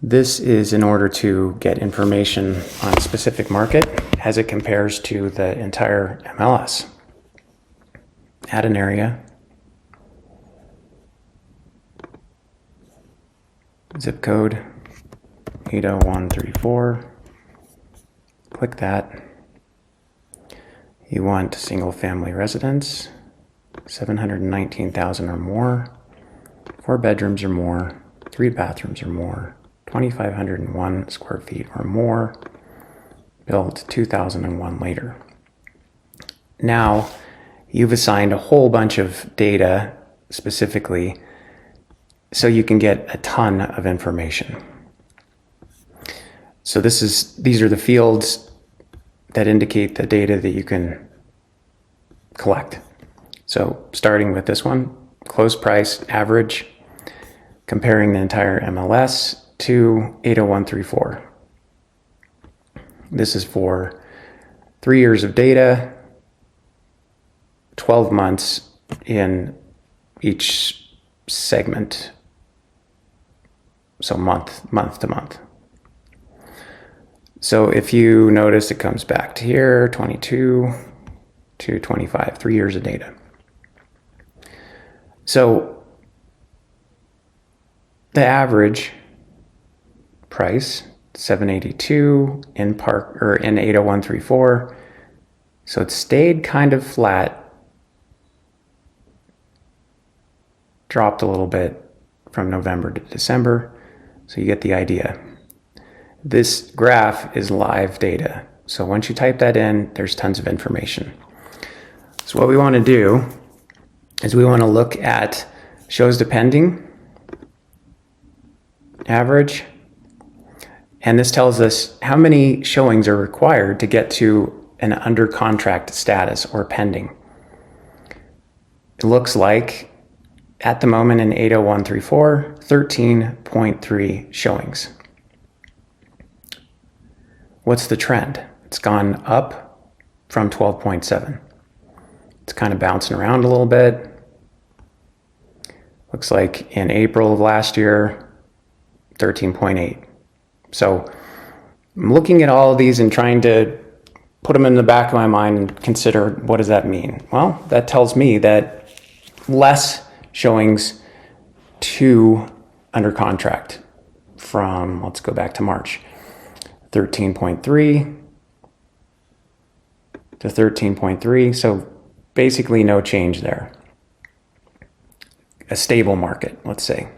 This is in order to get information on a specific market as it compares to the entire MLS. Add an area. Zip code 80134. Click that. You want single family residence, 719,000 or more, 4 bedrooms or more, 3 bathrooms or more, 2,501 square feet or more, built 2001 later. Now, you've assigned a whole bunch of data specifically so you can get a ton of information. So these are the fields that indicate the data that you can collect. So starting with this one, close price average, comparing the entire MLS to 80134. This is for 3 years of data, 12 months in each segment. So month to month. So if you notice, it comes back to here, 22 to 25, 3 years of data. So the average price, 782 in 80134. So it stayed kind of flat, dropped a little bit from November to December. So you get the idea. This graph is live data. So once you type that in, there's tons of information. So what we want to do is we want to look at shows depending, average, and this tells us how many showings are required to get to an under contract status or pending. It looks like at the moment in 80134, 13.3 showings. What's the trend? It's gone up from 12.7. It's kind of bouncing around a little bit. Looks like in April of last year, 13.8. So I'm looking at all of these and trying to put them in the back of my mind and consider, what does that mean? Well, that tells me that less showings to under contract from, let's go back to March, 13.3 to 13.3. So basically no change there. A stable market, let's say.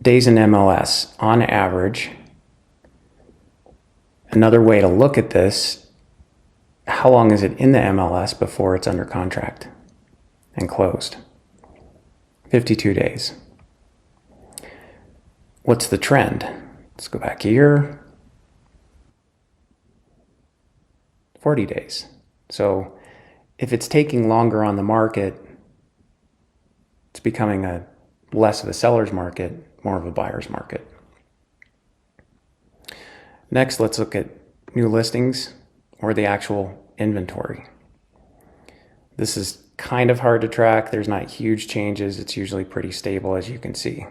Days in MLS, on average. Another way to look at this, how long is it in the MLS before it's under contract and closed? 52 days. What's the trend? Let's go back here. 40 days. So if it's taking longer on the market, it's becoming less of a seller's market, more of a buyer's market. Next, let's look at new listings or the actual inventory. This is kind of hard to track. There's not huge changes. It's usually pretty stable, as you can see.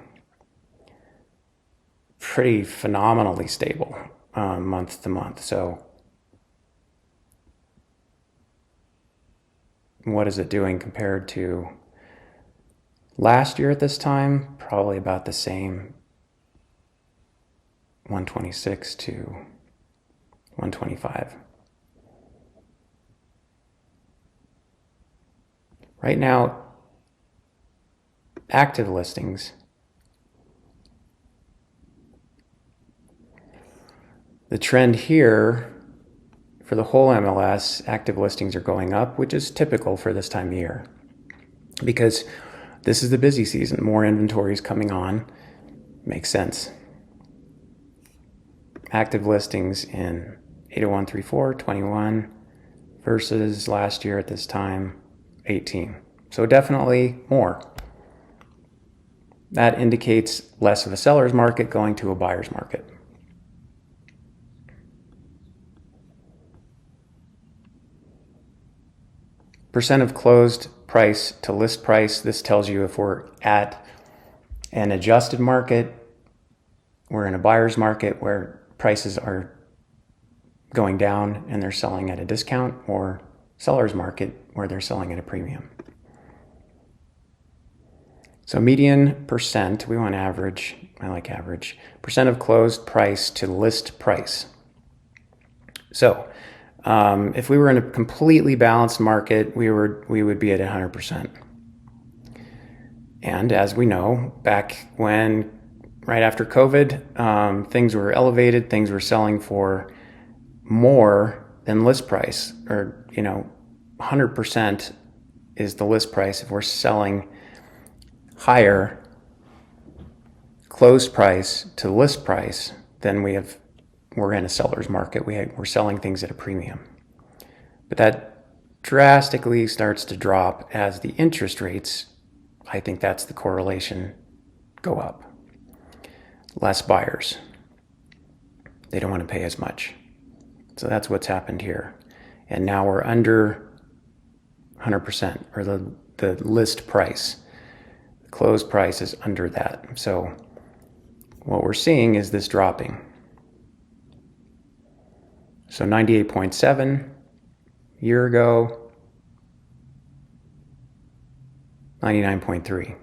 Pretty phenomenally stable month to month. So what is it doing compared to last year at this time? Probably about the same, 126 to 125. Right now, active listings. The trend here for the whole MLS, active listings are going up, which is typical for this time of year because this is the busy season. More inventory is coming on. Makes sense. Active listings in 80134, 21 versus last year at this time, 18. So definitely more. That indicates less of a seller's market going to a buyer's market. Percent of closed price to list price. This tells you if we're at an adjusted market we're in a buyer's market where prices are going down and they're selling at a discount, or seller's market where they're selling at a premium. So median percent, we want average, I like average, percent of closed price to list price. So if we were in a completely balanced market, we would be at 100%. And as we know, back when, right after COVID, things were elevated, things were selling for more than list price, or 100% is the list price. If we're selling higher closed price to list price, then we're in a seller's market. We're selling things at a premium. But that drastically starts to drop as the interest rates, I think that's the correlation, go up. Less buyers. They don't want to pay as much. So that's what's happened here. And now we're under 100%, or the list price. The closed price is under that. So what we're seeing is this dropping. So 98.7 year ago, 99.3.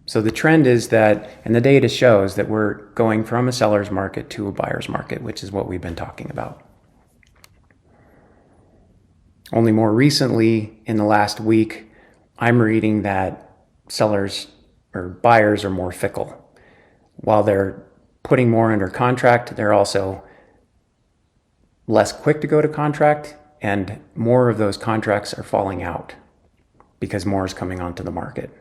So the trend is that, and the data shows that we're going from a seller's market to a buyer's market, which is what we've been talking about. Only more recently, in the last week, I'm reading that sellers or buyers are more fickle. While they're putting more under contract, they're also less quick to go to contract, and more of those contracts are falling out because more is coming onto the market.